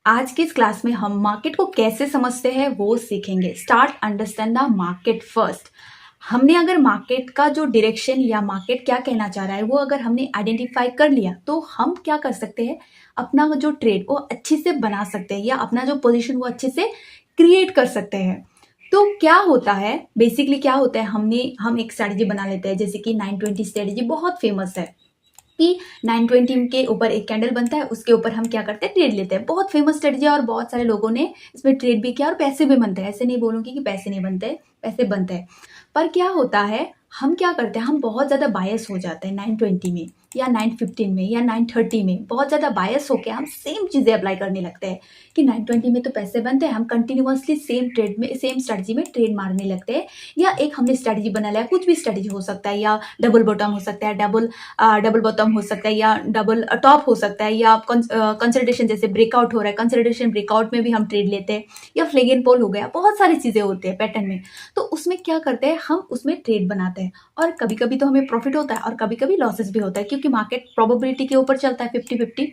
आज की इस क्लास में हम मार्केट को कैसे समझते हैं वो सीखेंगे। Start understand the market first. हमने अगर मार्केट का जो डायरेक्शन या मार्केट क्या कहना चाह रहा है वो अगर हमने आइडेंटिफाई कर लिया तो हम क्या कर सकते हैं, अपना जो ट्रेड वो अच्छे से बना सकते हैं या अपना जो पोजीशन वो अच्छे से क्रिएट कर सकते हैं। तो क्या होता है, बेसिकली क्या होता है, हम एक स्ट्रैटेजी बना लेते हैं, जैसे कि 920 स्ट्रैटेजी बहुत फेमस है कि 920 के ऊपर एक कैंडल बनता है, उसके ऊपर हम क्या करते हैं, ट्रेड लेते हैं। बहुत फेमस स्ट्रेटजी है और बहुत सारे लोगों ने इसमें ट्रेड भी किया और पैसे भी बनते हैं। ऐसे नहीं बोलूंगी कि पैसे नहीं बनते, पैसे बनते हैं। पर क्या होता है, हम क्या करते हैं, हम बहुत ज़्यादा बायस हो जाते हैं 920 में या 915 में या 930 में। बहुत ज़्यादा बायस होकर हम सेम चीज़ें अप्लाई करने लगते हैं कि 920 में तो पैसे बनते हैं, हम कंटिन्यूअसली सेम ट्रेड में, सेम स्ट्रेटजी में ट्रेड मारने लगते हैं। या एक हमने स्ट्रेटजी बना लिया, कुछ भी स्ट्रेटजी हो सकता है, या डबल बॉटम हो सकता है, डबल बॉटम हो सकता है, या डबल टॉप हो सकता है, या कंसल्टेशन जैसे ब्रेकआउट हो रहा है, कंसल्टेशन ब्रेकआउट में भी हम ट्रेड लेते हैं, या फ्लैग एंड पोल हो गया। बहुत सारी चीज़ें होती है पैटर्न में। तो उसमें क्या करते हैं, हम उसमें ट्रेड बनाते हैं और कभी कभी तो हमें प्रॉफिट होता है और कभी कभी लॉसेस भी होता है, क्योंकि मार्केट प्रोबेबिलिटी के ऊपर चलता है 50-50।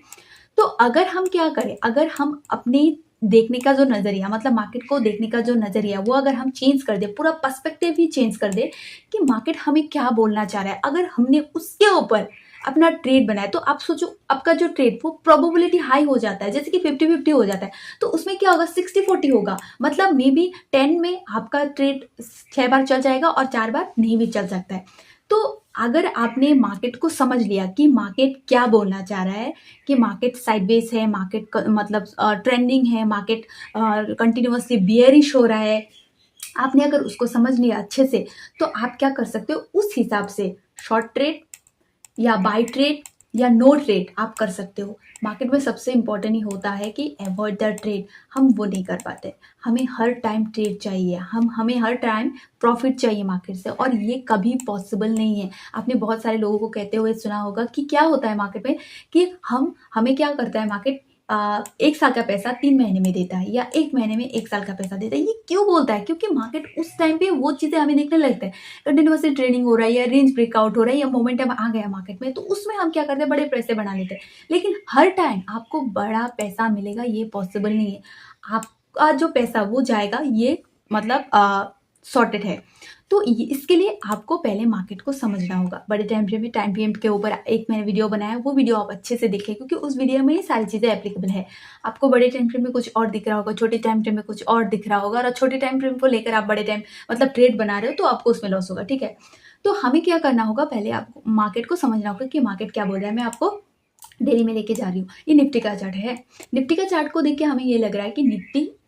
तो अगर हम क्या करें, अगर हम अपनी देखने का जो नज़रिया, मतलब मार्केट को देखने का जो नज़रिया, वो अगर हम चेंज कर दे, पूरा पर्सपेक्टिव ही चेंज कर दे कि मार्केट हमें क्या बोलना चाह रहा है, अगर हमने उसके ऊपर अपना ट्रेड बनाया, तो आप सोचो आपका जो ट्रेड वो प्रोबेबिलिटी हाई हो जाता है, जैसे कि 50-50 हो जाता है। तो उसमें क्या होगा, 60-40 होगा, मतलब मे बी 10 में आपका ट्रेड 6 बार चल जाएगा और 4 बार नहीं भी चल सकता है। तो अगर आपने मार्केट को समझ लिया कि मार्केट क्या बोलना चाह रहा है, कि मार्केट साइडवेज है, मार्केट मतलब ट्रेंडिंग है, मार्केट कंटिन्यूअसली बियरिश हो रहा है, आपने अगर उसको समझ लिया अच्छे से, तो आप क्या कर सकते हो, उस हिसाब से शॉर्ट ट्रेड या बाय ट्रेड या नो ट्रेड आप कर सकते हो। मार्केट में सबसे इंपॉर्टेंट ही होता है कि अवॉइड द ट्रेड। हम वो नहीं कर पाते, हमें हर टाइम ट्रेड चाहिए, हमें हर टाइम प्रॉफिट चाहिए मार्केट से, और ये कभी पॉसिबल नहीं है। आपने बहुत सारे लोगों को कहते हुए सुना होगा कि क्या होता है मार्केट में, कि हमें क्या करता है मार्केट, 1 साल का पैसा 3 महीने में देता है, या 1 महीने में 1 साल का पैसा देता है। ये क्यों बोलता है, क्योंकि मार्केट उस टाइम पे वो चीज़ें हमें देखने लगता है, कंटिन्यूअसली ट्रेडिंग हो रहा है या रेंज ब्रेकआउट हो रहा है या मोमेंटम आ गया मार्केट में, तो उसमें हम क्या करते हैं, बड़े पैसे बना लेते हैं। लेकिन हर टाइम आपको बड़ा पैसा मिलेगा ये पॉसिबल नहीं है। आपका जो पैसा वो जाएगा, ये मतलब सॉर्टेड है। तो इसके लिए आपको पहले मार्केट को समझना होगा। बड़े टाइम फ्रेम में, टाइम फ्रेम के ऊपर एक मैंने वीडियो बनाया, वो वीडियो आप अच्छे से देखें, क्योंकि उस वीडियो में ये सारी चीज़ें एप्लीकेबल है। आपको बड़े टाइम फ्रेम में कुछ और दिख रहा होगा, छोटे टाइम फ्रेम में कुछ और दिख रहा होगा, और छोटे टाइम फ्रेम को लेकर आप बड़े टाइम मतलब ट्रेड बना रहे हो तो आपको उसमें लॉस होगा, ठीक है। तो हमें क्या करना होगा, पहले आपको मार्केट को समझना होगा कि मार्केट क्या बोल रहा है। मैं आपको डेली में लेके जा रही हूँ, ये निफ्टी का चार्ट है। निफ्टी का चार्ट को देख के हमें ये लग रहा है कि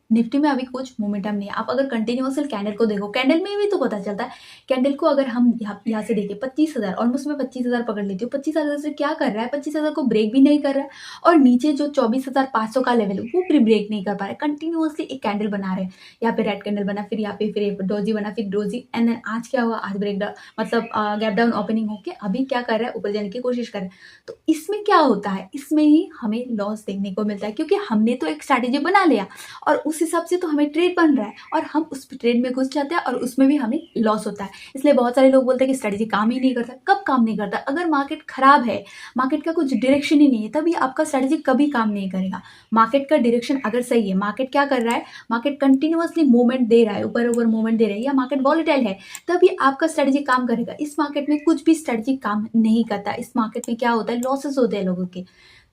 निफ्टी में अभी कुछ मोमेंटम नहीं है। आप अगर कंटिन्यूअसल कैंडल को देखो, कैंडल में भी तो पता चलता है। कैंडल को अगर हम यहाँ से देखें, 25,000, ऑलमोस्ट मैं 25,000 पकड़ लेती हूँ। 25,000 से क्या कर रहा है, 25,000 को ब्रेक भी नहीं कर रहा है, और नीचे जो 24,500 का लेवल है वो भी ब्रेक नहीं कर पा रहा है। कंटिन्यूअसली एक कैंडल बना रहे हैं, यहाँ पे रेड कैंडल बना, फिर यहाँ पे फिर एक डोजी बना, फिर डोजी, एंड देन आज क्या हुआ, आज ब्रेक डाउन, मतलब गैप डाउन ओपनिंग होके अभी क्या कर रहा है, ऊपर जाने की कोशिश कर रहा है। तो इसमें क्या होता है, इसमें ही हमें लॉस देखने को मिलता है, क्योंकि हमने तो एक स्ट्रैटेजी बना लिया और उस हिसाब से तो हमें ट्रेड बन रहा है, और हम उस ट्रेड में घुस जाते हैं और उसमें भी हमें लॉस होता है। इसलिए बहुत सारे लोग बोलते हैं कि स्ट्रैटेजी काम ही नहीं करता। कब काम नहीं करता, अगर मार्केट खराब है, मार्केट का कुछ डायरेक्शन ही नहीं है, तभी आपका स्ट्रैटेजी कभी काम नहीं करेगा। मार्केट का डायरेक्शन अगर सही है, मार्केट क्या कर रहा है, मार्केट कंटिन्यूअसली मूवमेंट दे रहा है, ऊपर ऊपर मूवमेंट दे रहा है, या मार्केट वॉलेटाइल है, तभी आपका स्ट्रैटेजी काम करेगा। इस मार्केट में कुछ भी स्ट्रैटेजी काम नहीं करता। इस मार्केट में क्या होता है, लॉसेस होते हैं लोगों के।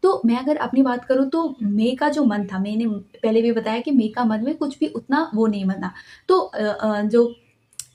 तो मैं अगर अपनी बात करूँ तो मई का जो मंथ था, मैंने पहले भी बताया कि मई का मंथ में कुछ भी उतना वो नहीं बना। तो जो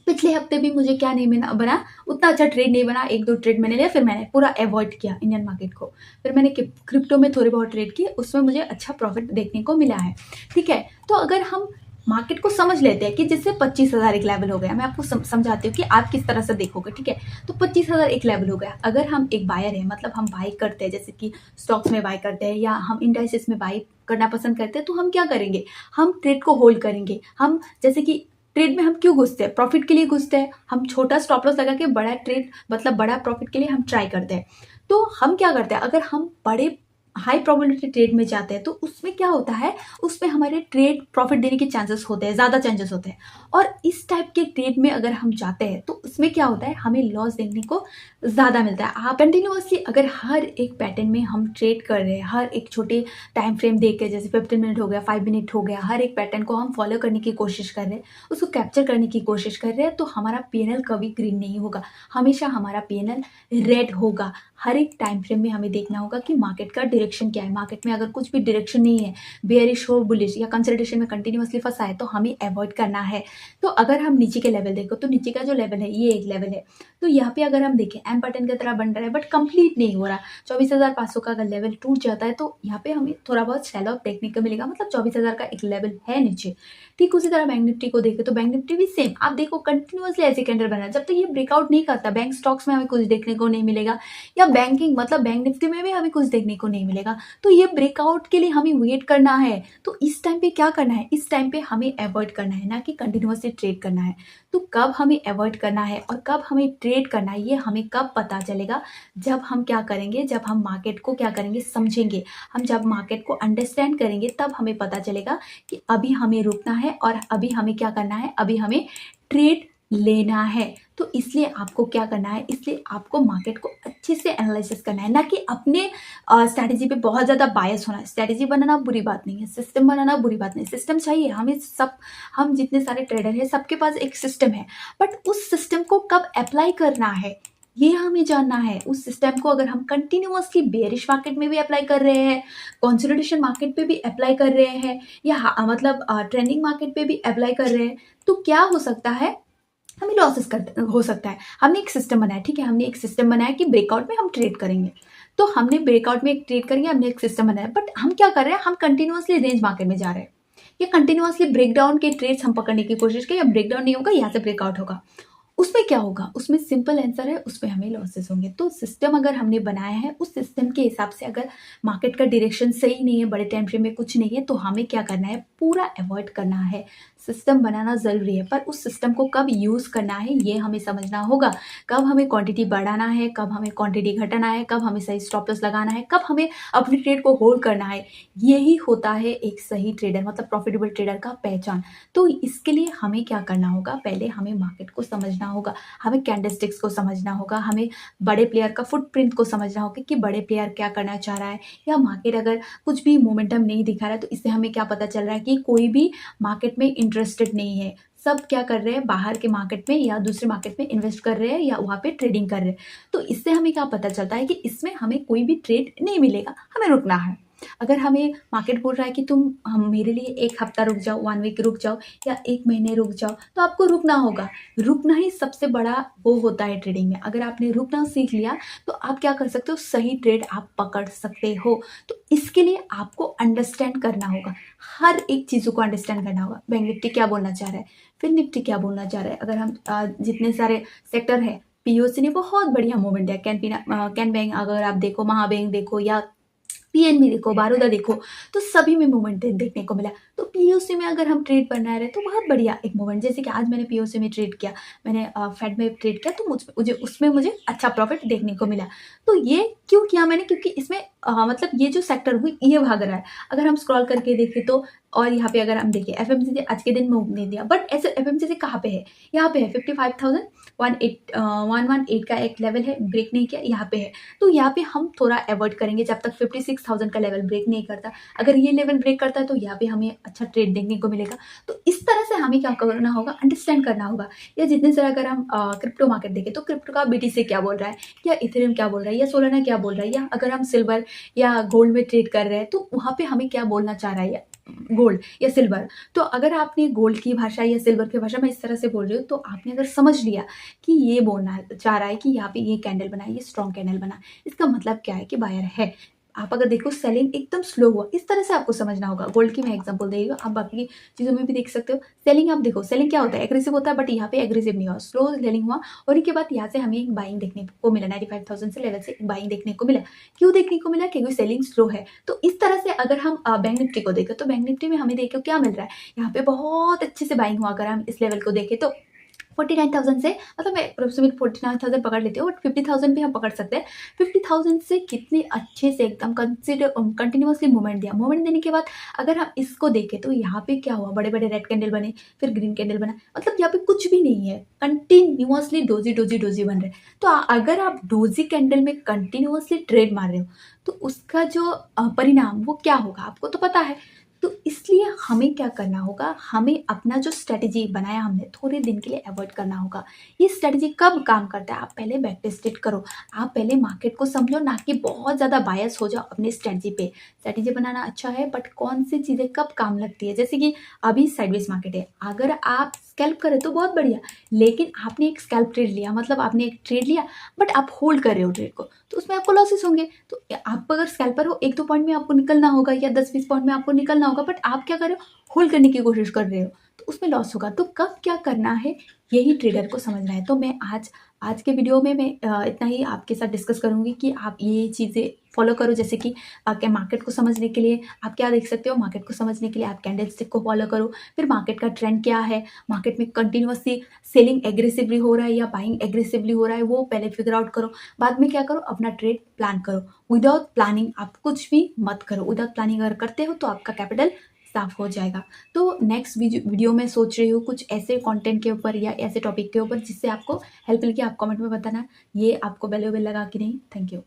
पिछले हफ्ते भी मुझे क्या नहीं बना, उतना अच्छा ट्रेड नहीं बना। 1-2 ट्रेड मैंने लिया, फिर मैंने पूरा अवॉइड किया इंडियन मार्केट को। फिर मैंने क्रिप्टो में थोड़े बहुत ट्रेड किए, उसमें मुझे अच्छा प्रॉफिट देखने को मिला है, ठीक है। तो अगर हम मार्केट को समझ लेते हैं कि जैसे 25,000 एक लेवल हो गया, मैं आपको समझाती हूँ कि आप किस तरह से देखोगे, ठीक है। तो 25,000 एक लेवल हो गया। अगर हम एक बायर है, मतलब हम बाई करते हैं, जैसे कि स्टॉक्स में बाई करते हैं या हम इंडाइसेस में बाई करना पसंद करते हैं, तो हम क्या करेंगे, हम ट्रेड को होल्ड करेंगे। हम जैसे कि ट्रेड में हम क्यों घुसते हैं, प्रॉफिट के लिए घुसते हैं। हम छोटा स्टॉप लॉस लगा के बड़ा ट्रेड, मतलब बड़ा प्रॉफिट के लिए हम ट्राई करते हैं। तो हम क्या करते हैं, अगर हम बड़े हाई प्रोबेबिलिटी ट्रेड में जाते हैं तो उसमें क्या होता है, उसमें हमारे ट्रेड प्रॉफिट देने के चांसेस होते हैं, ज़्यादा चांसेस होते हैं। और इस टाइप के ट्रेड में अगर हम जाते हैं तो उसमें क्या होता है, हमें लॉस देखने को ज़्यादा मिलता है। आप कंटिन्यूअसली अगर हर एक पैटर्न में हम ट्रेड कर रहे हैं, हर एक छोटे टाइम फ्रेम देख के, जैसे 15 मिनट हो गया, 5 मिनट हो गया, हर एक पैटर्न को हम फॉलो करने की कोशिश कर रहे हैं, उसको कैप्चर करने की कोशिश कर रहे हैं, तो हमारा पीएनएल कभी ग्रीन नहीं होगा, हमेशा हमारा पीएनएल रेड होगा। हर एक टाइम फ्रेम में हमें देखना होगा कि मार्केट का डायरेक्शन क्या है। मार्केट में अगर कुछ भी डायरेक्शन नहीं है, बेयरिश हो, बुलिश या कंसोलिडेशन में कंटिन्यूअसली फंसा है, तो हमें अवॉइड करना है। तो अगर हम नीचे के लेवल देखो तो नीचे का जो लेवल है ये एक लेवल है, तो यहाँ पे अगर हम देखें एम पैटर्न की तरह बन रहा है बट कंप्लीट नहीं हो रहा। 24,500 का अगर लेवल टूट जाता है तो यहाँ पे हमें थोड़ा बहुत सेल ऑफ देखने को मिलेगा, मतलब 24,000 का एक लेवल है नीचे। ठीक उसी तरह बैंक निफ्टी को देखें तो बैंक निफ्टी भी सेम, आप देखो कंटिन्यूअसली ऐसे कैंडल बना है। जब तक ये ब्रेकआउट नहीं करता, बैंक स्टॉक्स में हमें कुछ देखने को नहीं मिलेगा, या बैंकिंग मतलब बैंक निफ्टी में भी हमें कुछ देखने को नहीं मिलेगा। तो ये ब्रेकआउट के लिए हमें वेट करना है। तो इस टाइम पे क्या करना है, इस टाइम पे हमें अवॉइड करना है, ना कि कंटिन्यूअसली ट्रेड करना है। तो कब हमें अवॉइड करना है और कब हमें ट्रेड करना है, ये हमें कब पता चलेगा, जब हम क्या करेंगे, जब हम मार्केट को क्या करेंगे, समझेंगे। हम जब मार्केट को अंडरस्टैंड करेंगे तब हमें पता चलेगा कि अभी हमें रुकना है और अभी हमें क्या करना है, अभी हमें ट्रेड लेना है। तो इसलिए आपको क्या करना है, इसलिए आपको मार्केट को अच्छे से एनालिसिस करना है, ना कि अपने स्ट्रैटेजी पे बहुत ज़्यादा बायस होना है। स्ट्रैटेजी बनाना बुरी बात नहीं है, सिस्टम बनाना बुरी बात नहीं, सिस्टम चाहिए हमें। सब हम जितने सारे ट्रेडर हैं सबके पास एक सिस्टम है, बट उस सिस्टम को कब अप्लाई करना है ये हमें जानना है। उस सिस्टम को अगर हम कंटिन्यूअसली बेरिश मार्केट में भी अप्लाई कर रहे हैं, कंसोलिडेशन मार्केट पे भी अप्लाई कर रहे हैं, या मतलब ट्रेंडिंग मार्केट पे भी अप्लाई कर रहे हैं, तो क्या हो सकता है, हमें लॉसेस हो सकता है। हमने एक सिस्टम बनाया, ठीक है, हमने एक सिस्टम बनाया कि ब्रेकआउट में हम ट्रेड करेंगे, तो हमने ब्रेकआउट में एक ट्रेड करेंगे, हमने एक सिस्टम बनाया, बट हम क्या कर रहे हैं, हम कंटिन्यूअसली रेंज मार्केट में जा रहे हैं, या कंटिन्यूअसली ब्रेकडाउन के ट्रेड्स हम पकड़ने की कोशिश करें, या ब्रेकडाउन नहीं होगा, यहाँ से ब्रेकआउट होगा। उसमें क्या होगा, उसमें सिंपल आंसर है, उसमें हमें लॉसेस होंगे। तो सिस्टम अगर हमने बनाया है, उस सिस्टम के हिसाब से अगर मार्केट का डायरेक्शन सही नहीं है, बड़े टाइम फ्रेम में कुछ नहीं है, तो हमें क्या करना है, पूरा अवॉइड करना है। सिस्टम बनाना ज़रूरी है, पर उस सिस्टम को कब यूज़ करना है ये हमें समझना होगा। कब हमें क्वांटिटी बढ़ाना है, कब हमें क्वांटिटी घटाना है, कब हमें सही स्टॉप लॉस लगाना है, कब हमें अपनी ट्रेड को होल्ड करना है। यही होता है एक सही ट्रेडर, मतलब प्रॉफिटेबल ट्रेडर का पहचान। तो इसके लिए हमें क्या करना होगा, पहले हमें मार्केट को समझना होगा, हमें कैंडलस्टिक्स को समझना होगा, हमें बड़े प्लेयर का फुटप्रिंट को समझना होगा कि बड़े प्लेयर क्या करना चाह रहा है, या मार्केट अगर कुछ भी मोमेंटम नहीं दिखा रहा है तो इससे हमें क्या पता चल रहा है कि कोई भी मार्केट में इंटरेस्टेड नहीं है। सब क्या कर रहे हैं, बाहर के मार्केट में या दूसरे मार्केट में इन्वेस्ट कर रहे हैं, या वहाँ पे ट्रेडिंग कर रहे हैं। तो इससे हमें क्या पता चलता है कि इसमें हमें कोई भी ट्रेड नहीं मिलेगा, हमें रुकना है। अगर हमें मार्केट बोल रहा है कि तुम हम मेरे लिए 1 हफ्ता रुक जाओ, 1 वीक रुक जाओ, या 1 महीने रुक जाओ, तो आपको रुकना होगा। रुकना ही सबसे बड़ा वो होता है ट्रेडिंग में। अगर आपने रुकना सीख लिया तो आप क्या कर सकते हो, सही ट्रेड आप पकड़ सकते हो। तो इसके लिए आपको अंडरस्टैंड करना होगा, हर एक चीज़ों को अंडरस्टैंड करना होगा। बैंक निफ्टी क्या बोलना चाह रहा है, फिर निफ्टी क्या बोलना चाह रहा है। अगर हम जितने सारे सेक्टर है, पीओसी ने बहुत बढ़िया मूवमेंट दिया, कैन बैंक अगर आप देखो, महाबैंक देखो, या पीएनबी देखो, बारोदा देखो, तो सभी में मूवमेंट देखने को मिला। तो पीओसी में अगर हम ट्रेड बना रहे तो बहुत बढ़िया एक मूवमेंट, जैसे कि आज मैंने पीओसी में ट्रेड किया, मैंने फेड में ट्रेड किया, तो मुझे उसमें मुझे अच्छा प्रॉफिट देखने को मिला। तो ये क्यों किया मैंने, क्योंकि इसमें मतलब ये जो सेक्टर हुई ये भाग रहा है। अगर हम स्क्रॉल करके देखें तो, और यहाँ पे अगर हम देखें एफएमसीजी आज के दिन मूव नहीं दिया, बट ऐसे एफएमसीजी कहाँ पे है, यहाँ पे है 55,118 का एक लेवल है, ब्रेक नहीं किया, यहाँ पे है। तो यहाँ पे हम थोड़ा अवॉइड करेंगे जब तक 56,000 का लेवल ब्रेक नहीं करता। अगर ये लेवल ब्रेक करता है तो यहाँ पे हमें अच्छा ट्रेड देखने को मिलेगा। तो इस तरह से हमें क्या करना होगा, अंडरस्टैंड करना होगा। या जितने सारे अगर हम क्रिप्टो मार्केट देखें तो क्रिप्टो का बीटीसी क्या बोल रहा है, या इथेरियम क्या बोल रहा है, या सोलाना क्या बोल रहा है, या अगर हम सिल्वर या गोल्ड में ट्रेड कर रहे हैं तो वहाँ पे हमें क्या बोलना चाह रहा है, गोल्ड या सिल्वर। तो अगर आपने गोल्ड की भाषा या सिल्वर की भाषा, मैं इस तरह से बोल रही हूँ, तो आपने अगर समझ लिया कि ये बोलना चाह रहा है कि यहाँ पे ये कैंडल बना, ये स्ट्रॉन्ग कैंडल बना, इसका मतलब क्या है कि बायर है। आप अगर देखो सेलिंग एकदम स्लो हुआ, इस तरह से आपको समझना होगा। गोल्ड की मैं एग्जांपल दे रही हूँ, आप बाकी चीज़ों में भी देख सकते हो। सेलिंग आप देखो, सेलिंग क्या होता है, एग्रेसिव होता है, बट यहाँ पे एग्रेसिव नहीं हुआ, स्लो सेलिंग हुआ, और इसके बाद यहाँ से हमें एक बाइंग देखने को मिला, 95,000 से लेवल से एक बाइंग देखने को मिला। क्यों देखने को मिला, क्योंकि सेलिंग स्लो है। तो इस तरह से अगर हम बैंक निफ्टी को देखें तो बैंक निफ्टी में हमें देखो क्या मिल रहा है, यहाँ पे बहुत अच्छे से बाइंग हुआ। अगर हम इस लेवल को देखें तो 49,000 से, मतलब मैं अप्रोक्सीमेट 49,000 पकड़ लेती हूँ, बट 50,000 भी हम पकड़ सकते हैं। 50,000 से कितने अच्छे से एकदम कंटिन्यूअसली मूवमेंट दिया। मूवमेंट देने के बाद अगर हम इसको देखें तो यहाँ पे क्या हुआ, बड़े बड़े रेड कैंडल बने, फिर ग्रीन कैंडल बना, मतलब यहाँ पे कुछ भी नहीं है, कंटिन्यूअसली डोजी डोजी डोजी बन रहे। तो अगर आप डोजी कैंडल में कंटिन्यूअसली ट्रेड मार रहे हो तो उसका जो परिणाम वो क्या होगा आपको तो पता है। तो इसलिए हमें क्या करना होगा, हमें अपना जो स्ट्रेटेजी बनाया हमने थोड़े दिन के लिए अवॉइड करना होगा। ये स्ट्रेटेजी कब काम करता है, आप पहले बैक टेस्टेड करो, आप पहले मार्केट को समझो, ना कि बहुत ज़्यादा बायस हो जाओ अपनी स्ट्रेटेजी पे। स्ट्रेटेजी बनाना अच्छा है, बट कौन सी चीज़ें कब काम लगती है, जैसे कि अभी साइडवेज मार्केट है, अगर आप स्कैल्प करें तो बहुत बढ़िया, लेकिन आपने एक स्कैल्प ट्रेड लिया, मतलब आपने एक ट्रेड लिया बट आप होल्ड कर रहे हो ट्रेड को, तो उसमें आपको लॉसेस होंगे। तो आप अगर स्कैल्पर हो, 1-2 पॉइंट में आपको निकलना होगा या 10-20 पॉइंट में आपको निकलना होगा, बट आप क्या कर रहे हो, होल्ड करने की कोशिश कर रहे हो, तो उसमें लॉस होगा। तो कब क्या करना है यही ट्रेडर को समझना है। तो मैं आज के वीडियो में मैं इतना ही आपके साथ डिस्कस करूंगी कि आप ये चीज़ें फॉलो करो, जैसे कि क्या मार्केट को समझने के लिए आप क्या देख सकते हो, मार्केट को समझने के लिए आप कैंडलस्टिक को फॉलो करो, फिर मार्केट का ट्रेंड क्या है, मार्केट में कंटिन्यूअसली सेलिंग एग्रेसिवली हो रहा है या बाइंग एग्रेसिवली हो रहा है, वो पहले फिगर आउट करो। बाद में क्या करो, अपना ट्रेड प्लान करो। विदाउट प्लानिंग आप कुछ भी मत करो। विदाउट प्लानिंग अगर करते हो तो आपका कैपिटल साफ हो जाएगा। तो नेक्स्ट वीडियो में सोच रही हूँ कुछ ऐसे कंटेंट के ऊपर या ऐसे टॉपिक के ऊपर जिससे आपको हेल्प मिलेगी। आप कमेंट में बताना ये आपको वैल्यूएबल लगा कि नहीं। Thank you.